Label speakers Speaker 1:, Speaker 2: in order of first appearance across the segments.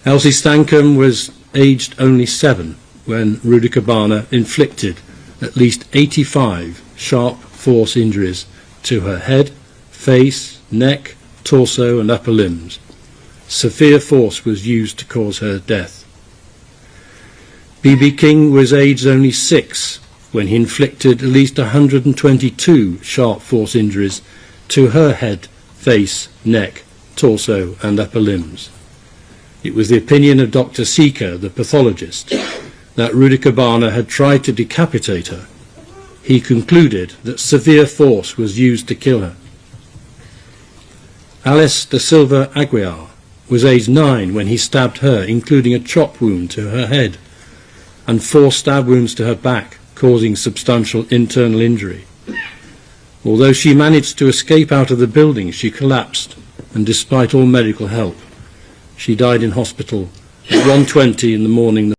Speaker 1: Elsie Stancombe was aged only 7 when Rudikabana inflicted at least 85 sharp force injuries to her head, face, neck, torso and upper limbs. Severe force was used to cause her death. Bebe King was aged only 6 when he inflicted at least 122 sharp force injuries to her head, face, neck, torso and upper limbs. It was the opinion of Dr. Sika, the pathologist, that Rudikabana had tried to decapitate her. He concluded that severe force was used to kill her. Alice Da Silva Aguiar was aged 9 when he stabbed her, including a chop wound to her head and 4 stab wounds to her back, causing substantial internal injury. Although she managed to escape out of the building, she collapsed, and despite all medical help, she died in hospital at 1:20 in the morning.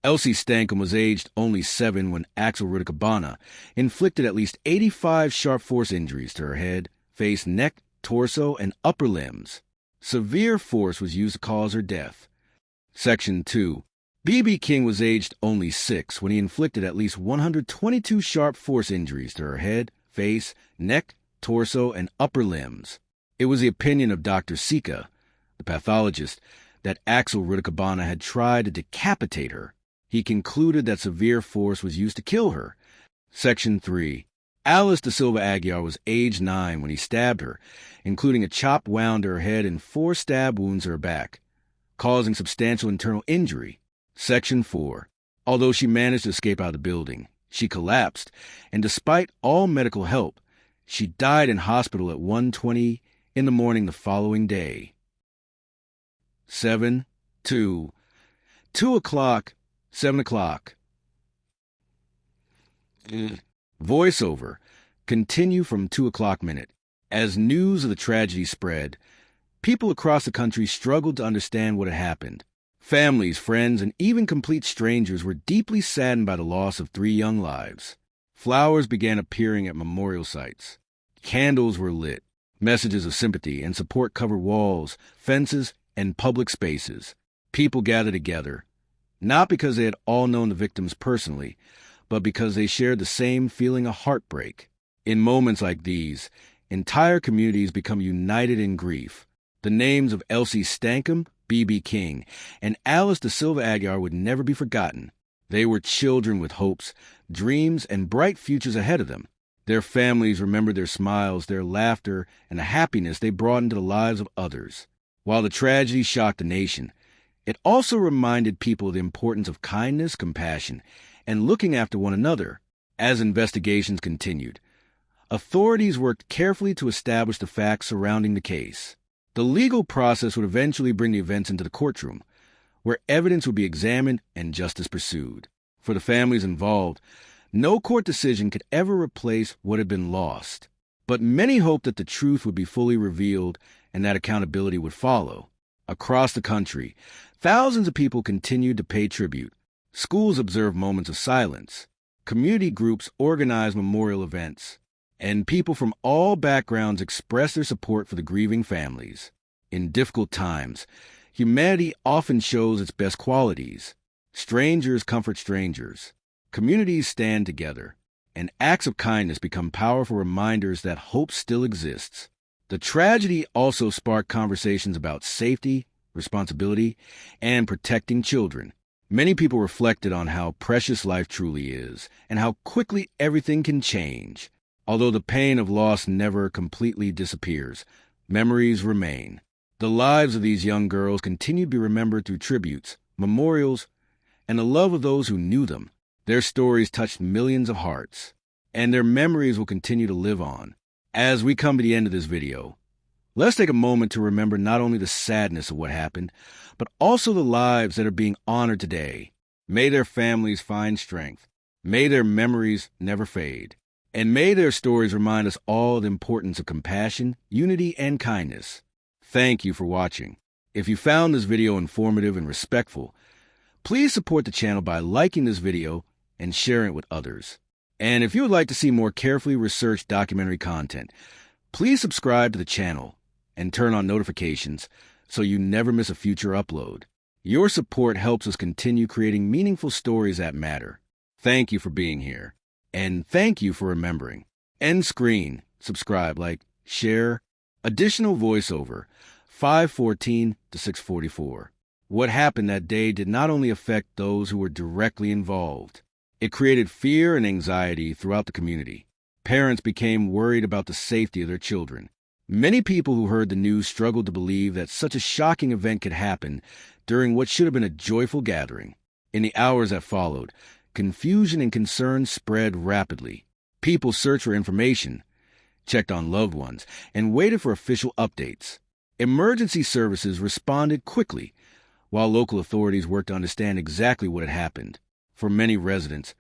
Speaker 2: Elsie Stancombe was aged only 7 when Axel Rudikabana inflicted at least 85 sharp force injuries to her head, face, neck, torso, and upper limbs. Severe force was used to cause her death. Section 2. Bebe King was aged only 6 when he inflicted at least 122 sharp force injuries to her head, face, neck, torso, and upper limbs. It was the opinion of Dr. Sika, the pathologist, that Axel Rudikabana had tried to decapitate her. He concluded that severe force was used to kill her. Section 3. Alice Da Silva Aguiar was aged 9 when he stabbed her, including a chop wound to her head and 4 stab wounds to her back, causing substantial internal injury. Section 4. Although she managed to escape out of the building, she collapsed, and despite all medical help, she died in hospital at 1:20 in the morning the following day. 7, 2, 2 o'clock, 7 o'clock. Voiceover. Continue from 2 o'clock minute. As news of the tragedy spread, people across the country struggled to understand what had happened. Families, friends, and even complete strangers were deeply saddened by the loss of 3 young lives. Flowers began appearing at memorial sites. Candles were lit. Messages of sympathy and support covered walls, fences, and public spaces. People gathered together, not because they had all known the victims personally, but because they shared the same feeling of heartbreak. In moments like these, entire communities become united in grief. The names of Elsie Stancombe, Bebe King, and Alice Da Silva Aguiar would never be forgotten. They were children with hopes, dreams, and bright futures ahead of them. Their families remembered their smiles, their laughter, and the happiness they brought into the lives of others. While the tragedy shocked the nation, it also reminded people of the importance of kindness, compassion, and looking after one another. As investigations continued, authorities worked carefully to establish the facts surrounding the case. The legal process would eventually bring the events into the courtroom, where evidence would be examined and justice pursued. For the families involved, no court decision could ever replace what had been lost. But many hoped that the truth would be fully revealed and that accountability would follow. Across the country, thousands of people continued to pay tribute. Schools observed moments of silence. Community groups organized memorial events. And people from all backgrounds expressed their support for the grieving families. In difficult times, humanity often shows its best qualities. Strangers comfort strangers. Communities stand together. And acts of kindness become powerful reminders that hope still exists. The tragedy also sparked conversations about safety, responsibility, and protecting children. Many people reflected on how precious life truly is and how quickly everything can change. Although the pain of loss never completely disappears, memories remain. The lives of these young girls continue to be remembered through tributes, memorials, and the love of those who knew them. Their stories touched millions of hearts, and their memories will continue to live on. As we come to the end of this video, let's take a moment to remember not only the sadness of what happened, but also the lives that are being honored today. May their families find strength. May their memories never fade. And may their stories remind us all of the importance of compassion, unity, and kindness. Thank you for watching. If you found this video informative and respectful, please support the channel by liking this video and sharing it with others. And if you would like to see more carefully researched documentary content, please subscribe to the channel and turn on notifications so you never miss a future upload. Your support helps us continue creating meaningful stories that matter. Thank you for being here. And thank you for remembering. End screen. Subscribe, like, share. Additional voiceover. 5:14 to 6:44. What happened that day did not only affect those who were directly involved. It created fear and anxiety throughout the community. Parents became worried about the safety of their children. Many people who heard the news struggled to believe that such a shocking event could happen during what should have been a joyful gathering. In the hours that followed, confusion and concern spread rapidly. People searched for information, checked on loved ones, and waited for official updates. Emergency services responded quickly, while local authorities worked to understand exactly what had happened. For many residents,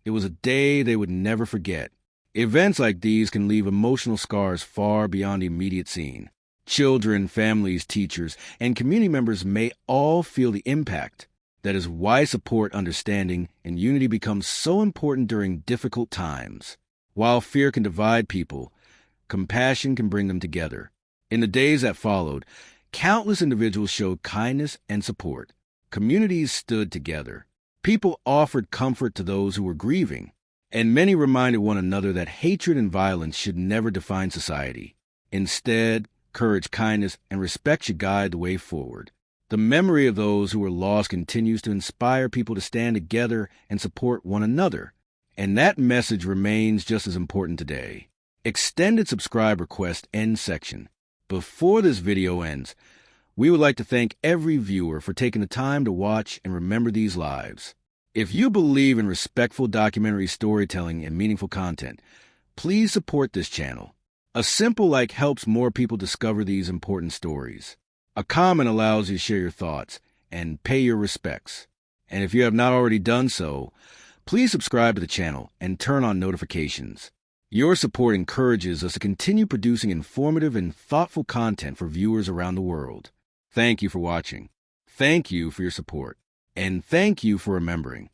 Speaker 2: it was a day they would never forget. Events like these can leave emotional scars far beyond the immediate scene. Children, families, teachers, and community members may all feel the impact. That is why support, understanding, and unity becomes so important during difficult times. While fear can divide people, compassion can bring them together. In the days that followed, countless individuals showed kindness and support. Communities stood together. People offered comfort to those who were grieving, and many reminded one another that hatred and violence should never define society. Instead, courage, kindness, and respect should guide the way forward. The memory of those who were lost continues to inspire people to stand together and support one another, and that message remains just as important today. Extended subscribe request end section. Before this video ends, we would like to thank every viewer for taking the time to watch and remember these lives. If you believe in respectful documentary storytelling and meaningful content, please support this channel. A simple like helps more people discover these important stories. A comment allows you to share your thoughts and pay your respects. And if you have not already done so, please subscribe to the channel and turn on notifications. Your support encourages us to continue producing informative and thoughtful content for viewers around the world. Thank you for watching. Thank you for your support. And thank you for remembering.